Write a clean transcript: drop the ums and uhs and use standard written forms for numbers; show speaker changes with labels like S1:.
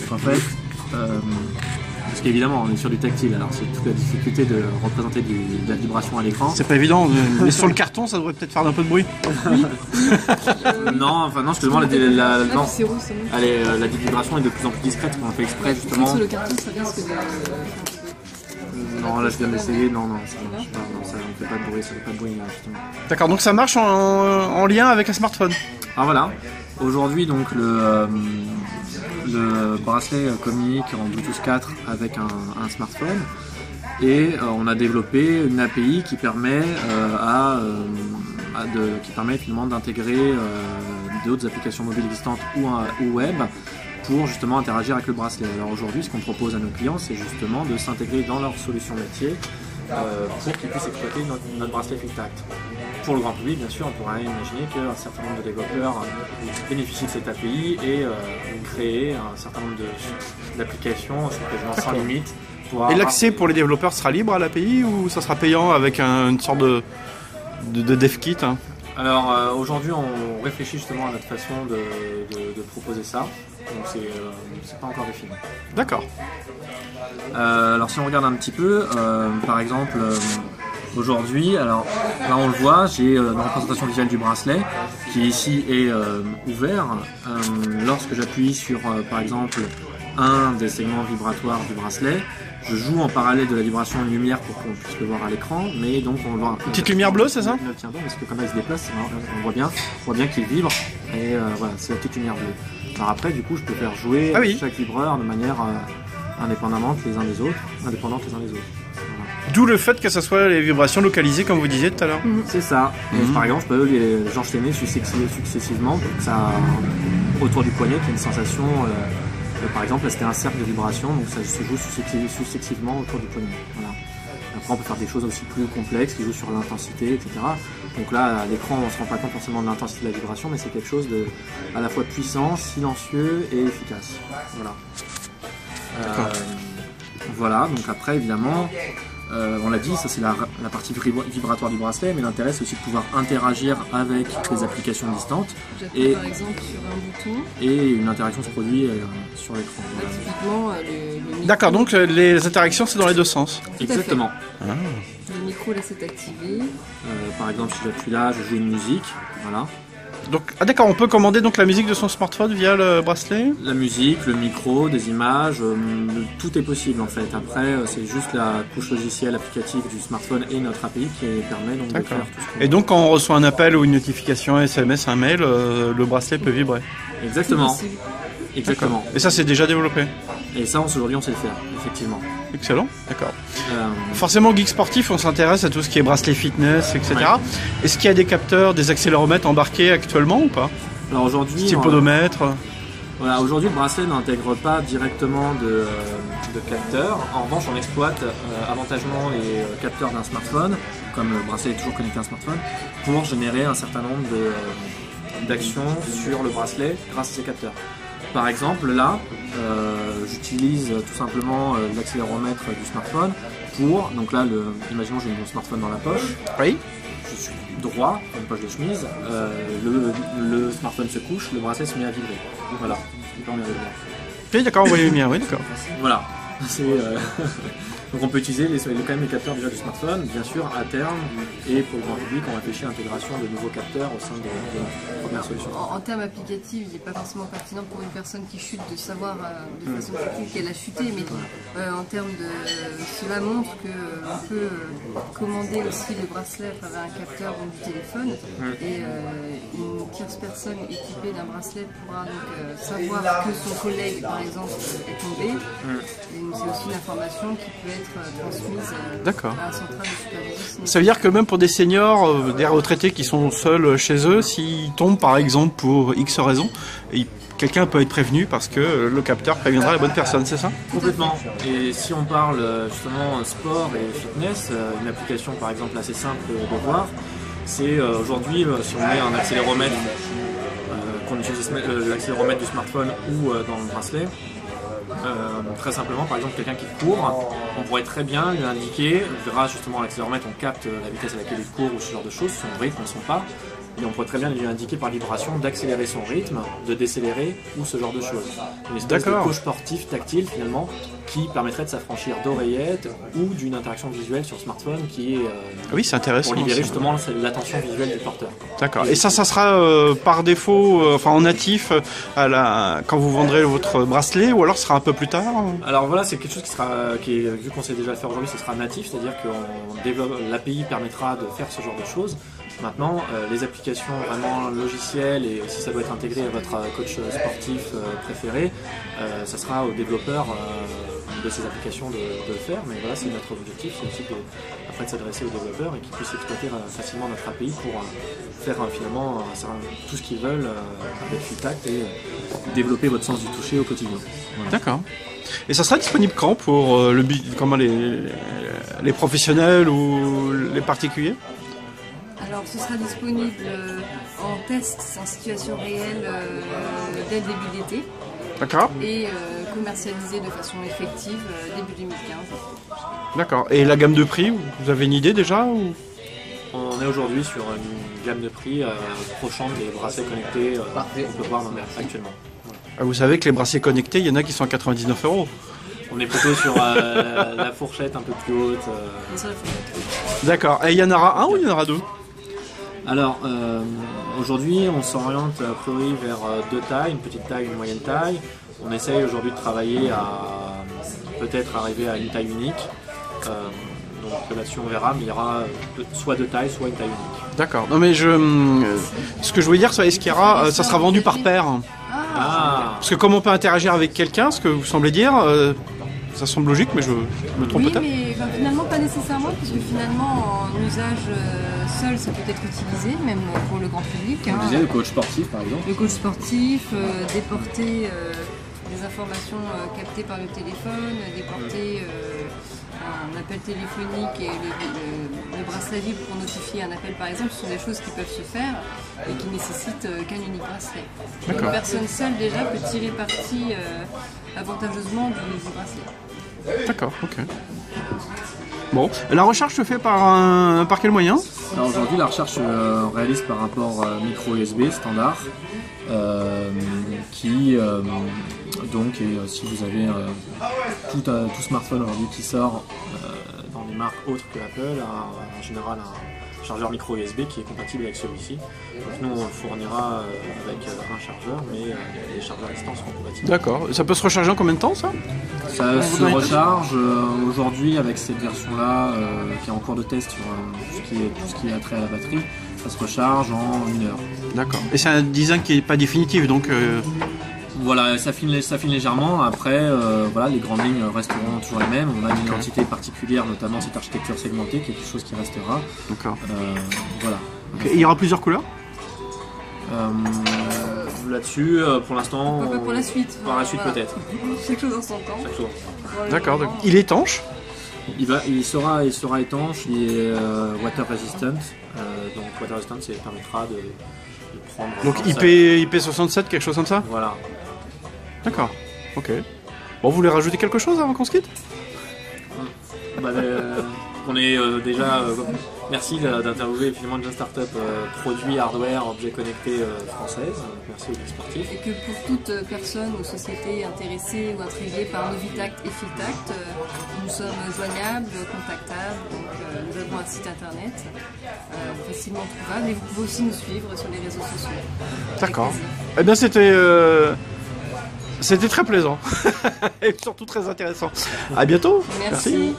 S1: Donc en fait, parce qu'évidemment on est sur du tactile, alors c'est toute la difficulté de représenter de la vibration à l'écran.
S2: C'est pas évident, mais sur le carton ça devrait peut-être faire un peu de bruit.
S1: Non, enfin non, justement la vibration est de plus en plus discrète, on fait exprès justement.
S3: Sur le carton ça risque de...
S1: Non, là je viens d'essayer, non, ça marche pas, non, ça ne fait pas de bruit, ça fait pas de bruit justement.
S2: D'accord, donc ça marche en lien avec un smartphone.
S1: Alors voilà, aujourd'hui donc le bracelet communique en Bluetooth 4 avec un smartphone et on a développé une API qui permet finalement d'intégrer d'autres applications mobiles existantes ou web pour justement interagir avec le bracelet. Alors aujourd'hui, ce qu'on propose à nos clients, c'est justement de s'intégrer dans leur solution métier pour qu'ils puissent exploiter notre bracelet FICTACT. Pour le grand public, bien sûr, on pourrait imaginer qu'un certain nombre de développeurs bénéficient de cette API et créer un certain nombre d'applications quasiment sans limite.
S2: Et l'accès pour les développeurs sera libre à l'API ou ça sera payant avec une sorte de dev kit hein?
S1: Alors aujourd'hui, on réfléchit justement à notre façon de proposer ça. Donc c'est pas encore défini.
S2: D'accord.
S1: Alors si on regarde un petit peu, par exemple, aujourd'hui, alors là on le voit, j'ai une représentation visuelle du bracelet qui ici est ouvert. Lorsque j'appuie sur par exemple un des segments vibratoires du bracelet, je joue en parallèle de la vibration de lumière pour qu'on puisse le voir à l'écran, mais donc on le voit.
S2: Une petite lumière bleue, c'est ça?
S1: Ne le tient pas parce que comme elle se déplace, on voit bien qu'il vibre et voilà, c'est la petite lumière bleue. Alors après, du coup, je peux faire jouer chaque vibreur de manière indépendante les uns des autres. Voilà.
S2: D'où le fait que ce soit les vibrations localisées, comme vous disiez tout à l'heure.
S1: C'est ça. Par exemple, je peux les enchaîner successivement pour que ça, autour du poignet, qu'il y ait une sensation. Par exemple, là c'était un cercle de vibration, donc ça se joue successivement autour du poignet. Voilà. Après, on peut faire des choses aussi plus complexes qui jouent sur l'intensité, etc. Donc là, à l'écran, on ne se rend pas compte forcément de l'intensité de la vibration, mais c'est quelque chose de à la fois puissant, silencieux et efficace. Voilà. Voilà. Donc après, évidemment. On l'a dit, ça c'est la partie vibratoire du bracelet, mais l'intérêt c'est aussi de pouvoir interagir avec les applications distantes et
S3: par exemple sur un bouton
S1: et une interaction se produit sur l'écran.
S3: Typiquement le micro.
S2: D'accord, donc les interactions c'est dans les deux sens.
S1: Exactement.
S3: Le micro là c'est activé.
S1: Par exemple si j'appuie là, je joue une musique, voilà.
S2: Donc, d'accord, on peut commander donc la musique de son smartphone via le bracelet?
S1: La musique, le micro, des images, tout est possible en fait. Après, c'est juste la couche logicielle applicative du smartphone et notre API qui permet donc de faire tout ce qu'on...
S2: Et donc, quand on reçoit un appel ou une notification SMS, un mail, le bracelet peut vibrer?
S1: Exactement. Exactement.
S2: Et ça, c'est déjà développé?
S1: Et ça, aujourd'hui, on sait le faire, effectivement.
S2: Excellent, d'accord. Forcément, Geek Sportif, on s'intéresse à tout ce qui est bracelet fitness, etc. Ouais. Est-ce qu'il y a des capteurs, des accéléromètres embarqués actuellement ou pas?
S1: Alors aujourd'hui,
S2: style podomètre.
S1: Voilà, aujourd'hui, le bracelet n'intègre pas directement de capteurs. En revanche, on exploite avantagement les capteurs d'un smartphone, comme le bracelet est toujours connecté à un smartphone, pour générer un certain nombre d'actions sur le bracelet grâce à ces capteurs. Par exemple, là, j'utilise tout simplement l'accéléromètre du smartphone pour, donc là, imaginons j'ai mon smartphone dans la poche,
S2: oui.
S1: Je suis droit, une poche de chemise, le smartphone se couche, le bracelet se met à vibrer. Voilà, il permet de vibrer.
S2: Oui, d'accord, envoyer les miens, oui, d'accord.
S1: Voilà, donc on peut utiliser quand même les capteurs déjà du smartphone, bien sûr, à terme, et pour le grand public, on réfléchit à l'intégration de nouveaux capteurs au sein de la première solution.
S3: En termes applicatifs, il n'est pas forcément pertinent pour une personne qui chute de savoir de façon pratique qu'elle a chuté, mais en termes de... Cela montre qu'on peut commander aussi le bracelet à travers un capteur ou du téléphone, et une tierce personne équipée d'un bracelet pourra donc savoir que son collègue, par exemple, est tombé, et c'est aussi une information qui peut être transmise à la centrale de supervision.
S2: Ça veut dire que même pour des seniors, des retraités qui sont seuls chez eux, s'ils tombent par exemple pour X raison, quelqu'un peut être prévenu parce que le capteur préviendra la bonne personne, c'est ça?
S1: Complètement. Et si on parle justement sport et fitness, une application par exemple assez simple de voir, c'est aujourd'hui si on met un accéléromètre, qu'on utilise l'accéléromètre du smartphone ou dans le bracelet, très simplement, par exemple, quelqu'un qui court, on pourrait très bien lui indiquer, grâce justement à l'accéléromètre, on capte la vitesse à laquelle il court ou ce genre de choses, son rythme, son pas, et on pourrait très bien lui indiquer par vibration d'accélérer son rythme, de décélérer ou ce genre de choses. Une espèce de coach sportif tactile finalement qui permettrait de s'affranchir d'oreillettes ou d'une interaction visuelle sur smartphone qui est
S2: oui, c'est intéressant,
S1: pour libérer justement l'attention visuelle du porteur.
S2: D'accord. Et ça sera par défaut, enfin en natif, quand vous vendrez votre bracelet, ou alors ce sera un peu plus tard?
S1: Alors voilà, c'est quelque chose vu qu'on sait déjà le faire aujourd'hui, ce sera natif, c'est-à-dire que l'API permettra de faire ce genre de choses. Maintenant, les applications vraiment logicielles et si ça doit être intégré à votre coach sportif préféré, ça sera aux développeurs de ces applications de le faire. Mais voilà, c'est notre objectif, c'est aussi après de s'adresser aux développeurs et qu'ils puissent exploiter facilement notre API pour faire finalement tout ce qu'ils veulent avec Filtact et développer votre sens du toucher au quotidien. Voilà.
S2: D'accord. Et ça sera disponible quand pour les professionnels ou les particuliers?
S3: Alors ce sera disponible en test, en situation réelle, dès le début d'été.
S2: D'accord.
S3: Et commercialisé de façon effective début 2015.
S2: D'accord. Et la gamme de prix, vous avez une idée déjà ou...
S1: On est aujourd'hui sur une gamme de prix prochant des bracelets connectés qu'on peut voir actuellement.
S2: Voilà. Vous savez que les bracelets connectés, il y en a qui sont à 99 €.
S1: On est plutôt sur la fourchette un peu plus haute.
S2: D'accord. Et il y en aura un ou il y en aura deux?
S1: Alors, aujourd'hui, on s'oriente a priori vers deux tailles, une petite taille, une moyenne taille. On essaye aujourd'hui de travailler à peut-être arriver à une taille unique. Donc là-dessus, on verra, mais il y aura soit deux tailles, soit une taille unique.
S2: D'accord. Non, mais ce que je voulais dire, c'est est-ce qu'il y aura, ça sera vendu par paire? Parce que comme on peut interagir avec quelqu'un, ce que vous semblez dire, ça semble logique, mais je me trompe peut-être.
S3: Oui, mais finalement pas nécessairement, puisque finalement en usage seul ça peut être utilisé, même pour le grand public.
S1: On disait le coach sportif par exemple.
S3: Le coach sportif, déporter des informations captées par le téléphone, déporter un appel téléphonique et le bracelet vibre pour notifier un appel par exemple, ce sont des choses qui peuvent se faire et qui nécessitent qu'un unique bracelet. Une personne seule déjà peut tirer parti avantageusement du bracelet.
S2: D'accord, ok. Bon, la recherche se fait par quel moyen?
S1: Alors aujourd'hui, la recherche réalise par un port micro USB standard qui donc si vous avez tout smartphone aujourd'hui qui sort dans des marques autres que Apple a en général un chargeur micro USB qui est compatible avec celui-ci. Donc nous on le fournira avec un chargeur, mais les chargeurs à distance seront compatibles.
S2: D'accord. Ça peut se recharger en combien de temps ça?
S1: Ça se recharge aujourd'hui avec cette version-là qui est en cours de test sur tout ce qui est attrait à la batterie. Ça se recharge en 1 heure.
S2: D'accord. Et c'est un design qui n'est pas définitif, donc...
S1: Voilà, ça fine légèrement. Après, voilà, les grandes lignes resteront toujours les mêmes. On a une identité particulière, notamment cette architecture segmentée, qui est quelque chose qui restera.
S2: D'accord.
S1: Voilà.
S2: Okay. Il y aura plusieurs couleurs?
S1: Là-dessus, pour l'instant...
S3: Pour la suite.
S1: Pour la suite, peut-être.
S3: Chaque chose en son temps.
S1: Chaque chose.
S2: D'accord. Il est étanche?
S1: Il sera étanche, il est water resistant. Donc water resistant, ça permettra de prendre...
S2: Donc IP67, quelque chose comme ça?
S1: Voilà.
S2: D'accord. Ok. Bon, vous voulez rajouter quelque chose avant qu'on se quitte?
S1: On est déjà... merci d'interviewer finalement une jeune start-up produit hardware, objet connecté française. Merci aux Geeks Sportifs.
S3: Et que pour toute personne ou société intéressée ou intriguée par Novitact et Filtact, nous sommes joignables, contactables. Donc, nous avons un site internet facilement trouvable et vous pouvez aussi nous suivre sur les réseaux sociaux.
S2: D'accord. Eh bien, c'était très plaisant et surtout très intéressant. À bientôt.
S3: Merci.